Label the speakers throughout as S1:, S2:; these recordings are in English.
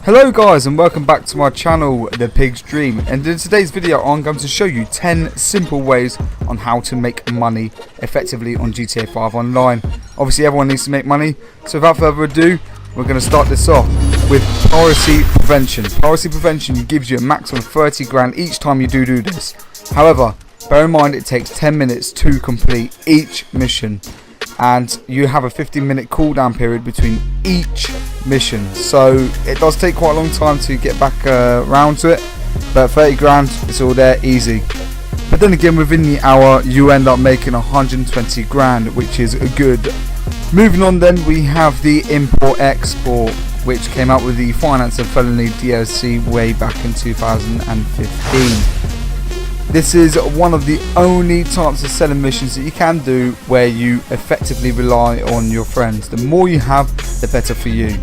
S1: Hello guys and welcome back to my channel, The Pig's Dream, and in today's video I'm going to show you 10 simple ways on how to make money effectively on GTA 5 Online. Obviously everyone needs to make money, so without further ado we're going to start this off with piracy prevention. Piracy prevention gives you a maximum of 30 grand each time you do this. However, bear in mind it takes 10 minutes to complete each mission, and you have a 15-minute cooldown period between each mission, so it does take quite a long time to get back around to it, but 30 grand, it's all there, easy. But then again, within the hour you end up making 120 grand, which is good. Moving on, then we have the import export, which came out with the finance and felony DLC way back in 2015. This is one of the only types of selling missions that you can do where you effectively rely on your friends. The more you have, the better for you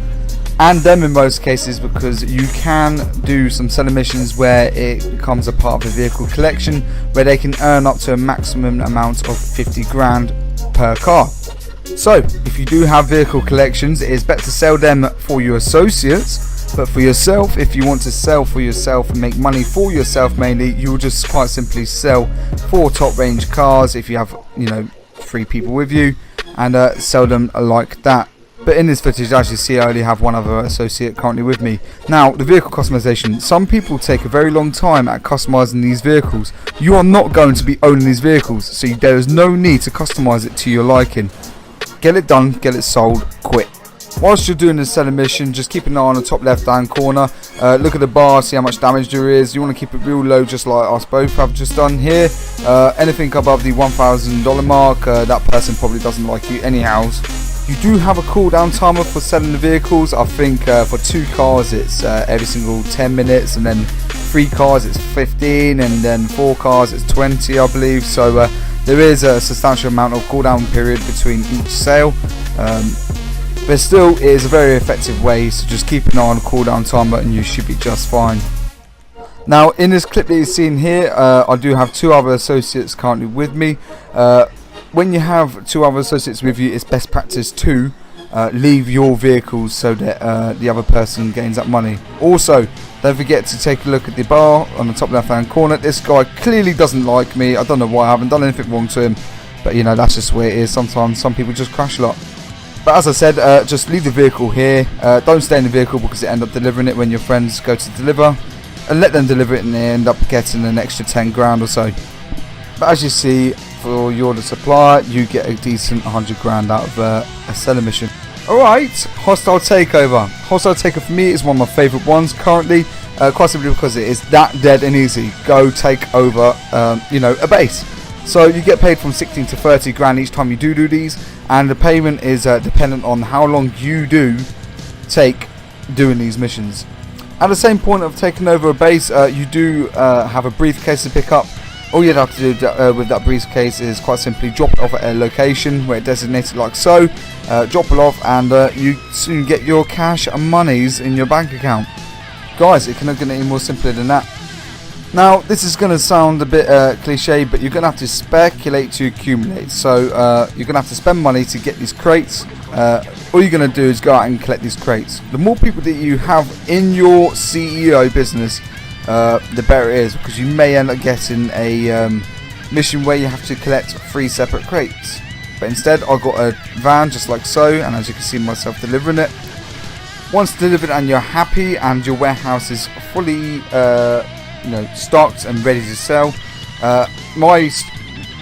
S1: and them in most cases, because you can do some selling missions where it becomes a part of a vehicle collection where they can earn up to a maximum amount of 50 grand per car. So if you do have vehicle collections, it is better to sell them for your associates. But for yourself, if you want to sell for yourself and make money for yourself mainly, you'll just quite simply sell 4 top range cars if you have, 3 people with you, and sell them like that. But in this footage, as you see, I only have one other associate currently with me. Now, the vehicle customization. Some people take a very long time at customizing these vehicles. You are not going to be owning these vehicles, so there is no need to customize it to your liking. Get it done, get it sold, quit. Whilst you're doing the selling mission, just keep an eye on the top left hand corner. Look at the bar, see how much damage there is. You want to keep it real low, just like us both have just done here. Anything above the $1,000 mark, that person probably doesn't like you anyhow. You do have a cooldown timer for selling the vehicles. I think for 2 cars it's every single 10 minutes, and then 3 cars it's 15, and then 4 cars it's 20, I believe. So there is a substantial amount of cooldown period between each sale. But still, it is a very effective way, so just keep an eye on the cooldown timer and you should be just fine. Now, in this clip that you've seen here, I do have 2 other associates currently with me. When you have 2 other associates with you, it's best practice to leave your vehicles so that the other person gains that money. Also, don't forget to take a look at the bar on the top left hand corner. This guy clearly doesn't like me. I don't know why, I haven't done anything wrong to him, but that's just the way it is. Sometimes some people just crash a lot. But as I said, just leave the vehicle here. Don't stay in the vehicle because they end up delivering it when your friends go to deliver, and let them deliver it and they end up getting an extra 10 grand or so. But as you see, for you're the supplier, you get a decent 100 grand out of a selling mission. Alright, Hostile Takeover. Hostile Takeover for me is one of my favourite ones currently, quite simply because it is that dead and easy. Go take over a base. So you get paid from 16 to 30 grand each time you do these, and the payment is dependent on how long you do take doing these missions. At the same point of taking over a base, you do have a briefcase to pick up. All you'd have to do with that briefcase is quite simply drop it off at a location where it's designated like so. Drop it off and you soon get your cash and monies in your bank account. Guys, it cannot get any more simpler than that. Now, this is going to sound a bit cliche, but you're going to have to speculate to accumulate. So you're going to have to spend money to get these crates. All you're going to do is go out and collect these crates. The more people that you have in your CEO business, the better it is, because you may end up getting a mission where you have to collect 3 separate crates. But instead, I've got a van just like so, and as you can see myself delivering it. Once delivered and you're happy and your warehouse is fully stocked and ready to sell. My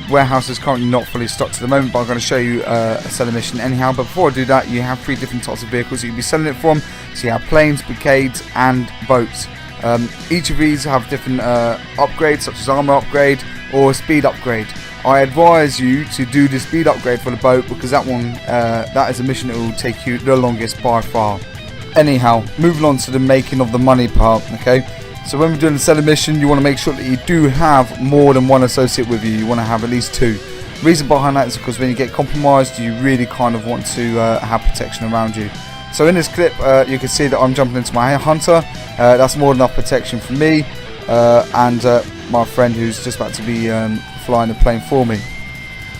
S1: warehouse is currently not fully stocked at the moment, but I'm going to show you a selling mission anyhow. But before I do that, you have 3 different types of vehicles you can be selling it from. So you have planes, brigades and boats. Each of these have different upgrades, such as armor upgrade or speed upgrade. I advise you to do the speed upgrade for the boat, because that one that is a mission that will take you the longest by far. Anyhow, moving on to the making of the money part. Okay, so when we're doing the selling mission, you want to make sure that you do have more than 1 associate with you. You want to have at least 2. The reason behind that is because when you get compromised, you really kind of want to have protection around you. So in this clip, you can see that I'm jumping into my hunter. That's more than enough protection for me and my friend who's just about to be flying the plane for me.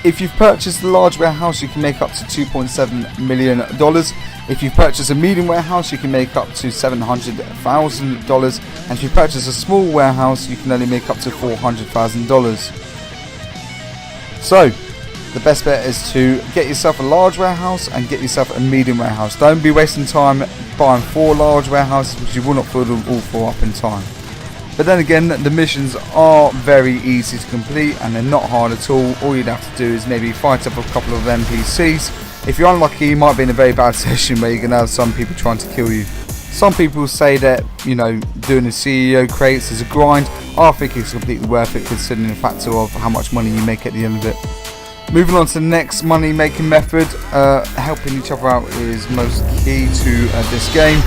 S1: If you've purchased a large warehouse, you can make up to $2.7 million. If you purchase a medium warehouse, you can make up to $700,000. And if you purchase a small warehouse, you can only make up to $400,000. So, the best bet is to get yourself a large warehouse and get yourself a medium warehouse. Don't be wasting time buying 4 large warehouses, because you will not fill them all 4 up in time. But then again, the missions are very easy to complete and they're not hard at all. All you'd have to do is maybe fight up a couple of NPCs. If you're unlucky, you might be in a very bad session where you're going to have some people trying to kill you. Some people say that, you know, doing the CEO crates is a grind. I think it's completely worth it, considering the factor of how much money you make at the end of it. Moving on to the next money making method, helping each other out is most key to this game.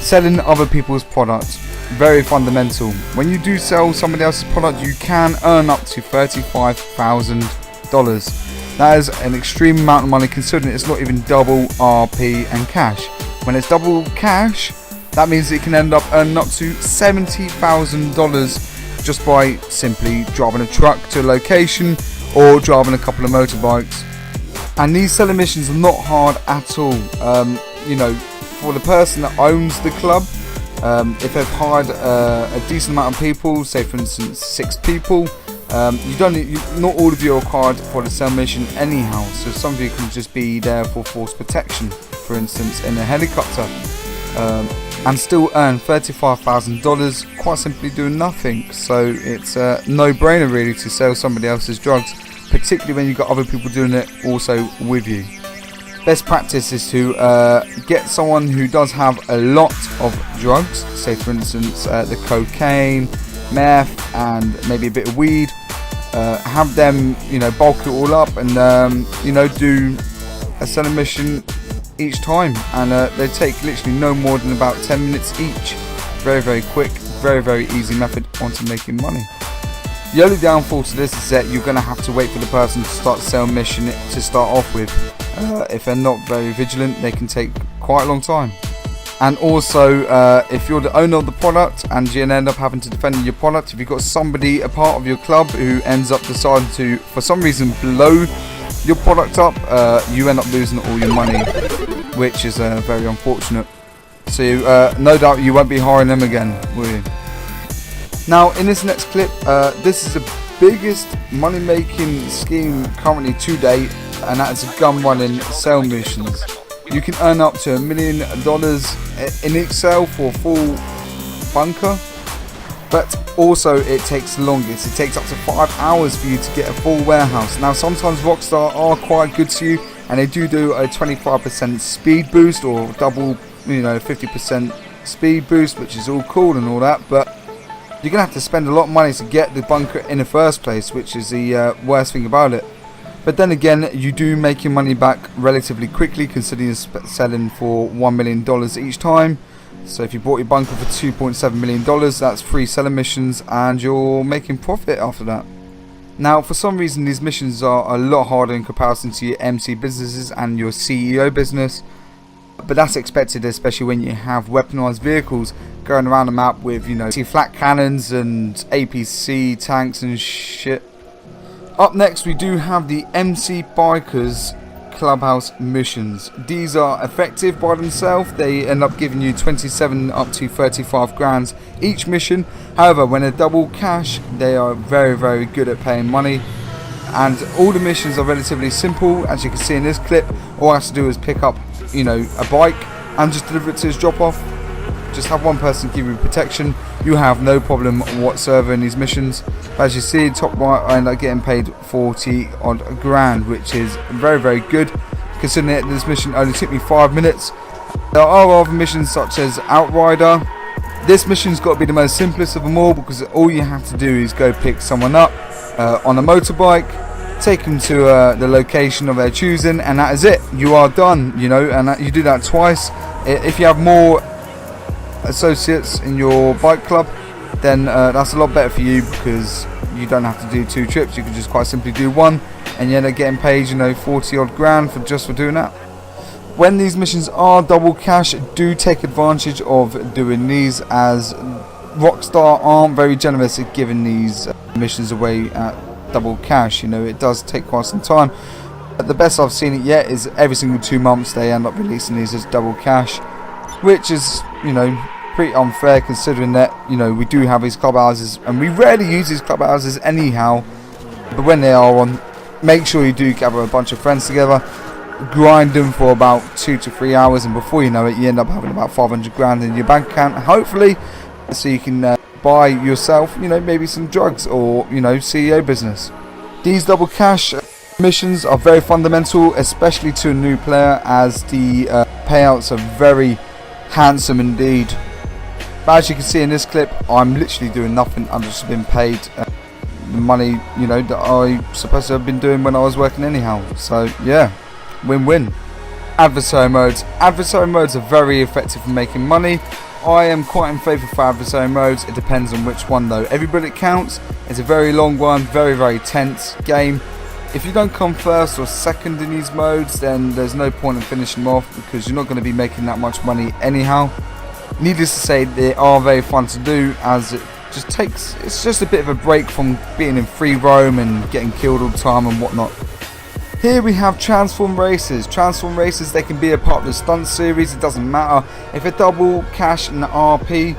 S1: Selling other people's products. Very fundamental. When you do sell somebody else's product, you can earn up to $35,000. That is an extreme amount of money, considering it's not even double RP and cash. When it's double cash, that means it can end up earning up to $70,000 just by simply driving a truck to a location or driving a couple of motorbikes. And these selling missions are not hard at all. You know, for the person that owns the club, if they've hired a decent amount of people, say for instance 6 people, not all of you are required for the sell mission anyhow. So some of you can just be there for force protection, for instance in a helicopter, and still earn $35,000 quite simply doing nothing. So it's a no-brainer really to sell somebody else's drugs, particularly when you've got other people doing it also with you. Best practice is to get someone who does have a lot of drugs, say for instance the cocaine, meth and maybe a bit of weed. Have them, you know, bulk it all up and you know, do a selling mission each time, and they take literally no more than about 10 minutes each. Very, very quick, very, very easy method onto making money. The only downfall to this is that you're going to have to wait for the person to start the sale mission to start off with. If they're not very vigilant, they can take quite a long time. And also, if you're the owner of the product and you end up having to defend your product, if you've got somebody, a part of your club, who ends up deciding to, for some reason, blow your product up, you end up losing all your money, which is very unfortunate. So no doubt you won't be hiring them again, will you? Now in this next clip, this is the biggest money making scheme currently to date, and that is gun running sale missions. You can earn up to $1 million in each sale for a full bunker, but also it takes the longest. It takes up to 5 hours for you to get a full warehouse. Now sometimes Rockstar are quite good to you, and they do a 25% speed boost or double, you know, 50% speed boost, which is all cool and all that, but you're gonna have to spend a lot of money to get the bunker in the first place, which is the worst thing about it. But then again, you do make your money back relatively quickly, considering you're selling for $1 million each time. So if you bought your bunker for $2.7 million, that's 3 selling missions and you're making profit after that. Now for some reason these missions are a lot harder in comparison to your MC businesses and your CEO business, but that's expected, especially when you have weaponized vehicles going around the map with, you know, flat cannons and APC tanks and shit. Up next we do have the MC Bikers Clubhouse missions. These are effective by themselves. They end up giving you 27 up to 35 grand each mission. However, when they're double cash, they are very, very good at paying money. And all the missions are relatively simple. As you can see in this clip, all I have to do is pick up, you know, a bike and just deliver it to his drop off. Just have one person give you protection. You have no problem whatsoever in these missions. As you see, top right, I end up getting paid 40 odd grand, which is very, very good, considering that this mission only took me 5 minutes. There are other missions such as Outrider. This mission's got to be the most simplest of them all, because all you have to do is go pick someone up on a motorbike, take them to the location of their choosing, and that is it. You are done, you know, and you do that twice. If you have more associates in your bike club, then that's a lot better for you, because you don't have to do 2 trips. You can just quite simply do one, and you end up getting paid, you know, 40 odd grand for doing that. When these missions are double cash, do take advantage of doing these, as Rockstar aren't very generous at giving these missions away at double cash. You know, it does take quite some time. But the best I've seen it yet is every single 2 months they end up releasing these as double cash, which is, you know, pretty unfair considering that, you know, we do have these clubhouses and we rarely use these clubhouses anyhow. But when they are on, make sure you do gather a bunch of friends together, grind them for about 2 to 3 hours, and before you know it, you end up having about 500 grand in your bank account, hopefully, so you can buy yourself, you know, maybe some drugs or, you know, CEO business. These double cash missions are very fundamental, especially to a new player, as the payouts are very handsome indeed. But as you can see in this clip, I'm literally doing nothing. I'm just been paid the money, you know, that I supposed to have been doing when I was working anyhow. So yeah, win-win. Adversary modes. Adversary modes are very effective for making money. I am quite in favour for adversary modes. It depends on which one though. Every bullet counts. It's a very long one, very tense game. If you don't come first or second in these modes, then there's no point in finishing them off, because you're not going to be making that much money anyhow. Needless to say, they are very fun to do, as it just takes, it's just a bit of a break from being in free roam and getting killed all the time and whatnot. Here we have transform races. Transform races, they can be a part of the stunt series, it doesn't matter. If a double cash and RP,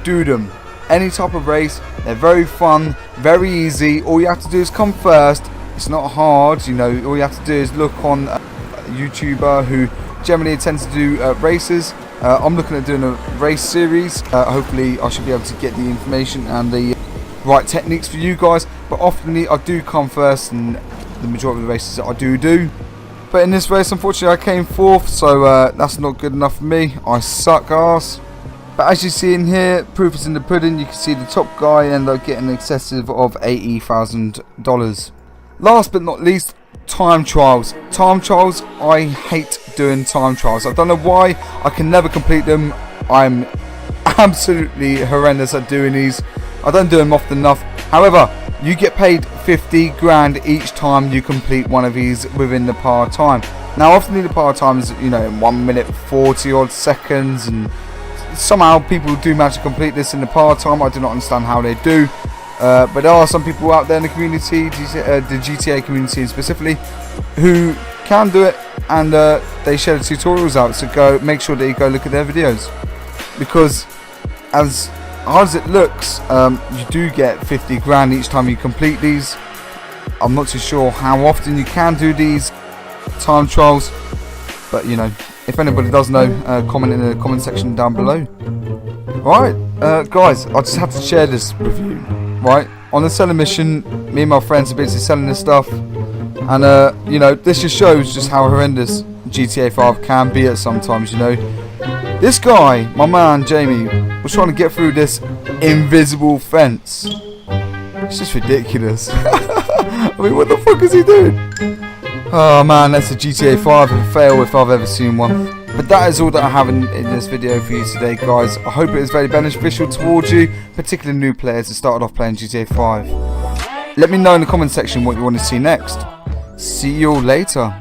S1: do them. Any type of race, they're very fun, very easy. All you have to do is come first. It's not hard, you know, all you have to do is look on a YouTuber who generally tends to do races. I'm looking at doing a race series. Hopefully I should be able to get the information and the right techniques for you guys. But often I do come first in the majority of the races that I do. But in this race, unfortunately, I came fourth, so that's not good enough for me. I suck ass. But as you see in here, proof is in the pudding. You can see the top guy end up getting excessive of $80,000. Last but not least, time trials. Time trials, I hate doing time trials. I don't know why, I can never complete them. I'm absolutely horrendous at doing these. I don't do them often enough. However, you get paid 50 grand each time you complete one of these within the par time. Now often the par time is, you know, in 1 minute 40 odd seconds, and somehow people do manage to complete this in the par time. I do not understand how they do. But there are some people out there in the community, the GTA community specifically, who can do it, and they share the tutorials out. So go, make sure that you go look at their videos, because as hard as it looks, you do get 50 grand each time you complete these. I'm not too sure how often you can do these time trials, but you know, if anybody does know, comment in the comment section down below. Alright, guys, I just have to share this with you. Right, on the selling mission, me and my friends are basically selling this stuff, and you know, this just shows just how horrendous GTA 5 can be at sometimes. You know, this guy, my man Jamie, was trying to get through this invisible fence. It's just ridiculous. I mean, what the fuck is he doing? Oh man, that's a GTA 5 fail if I've ever seen one. But that is all that I have in this video for you today, guys. I hope it is very beneficial towards you, particularly new players that started off playing GTA 5. Let me know in the comment section what you want to see next. See you all later.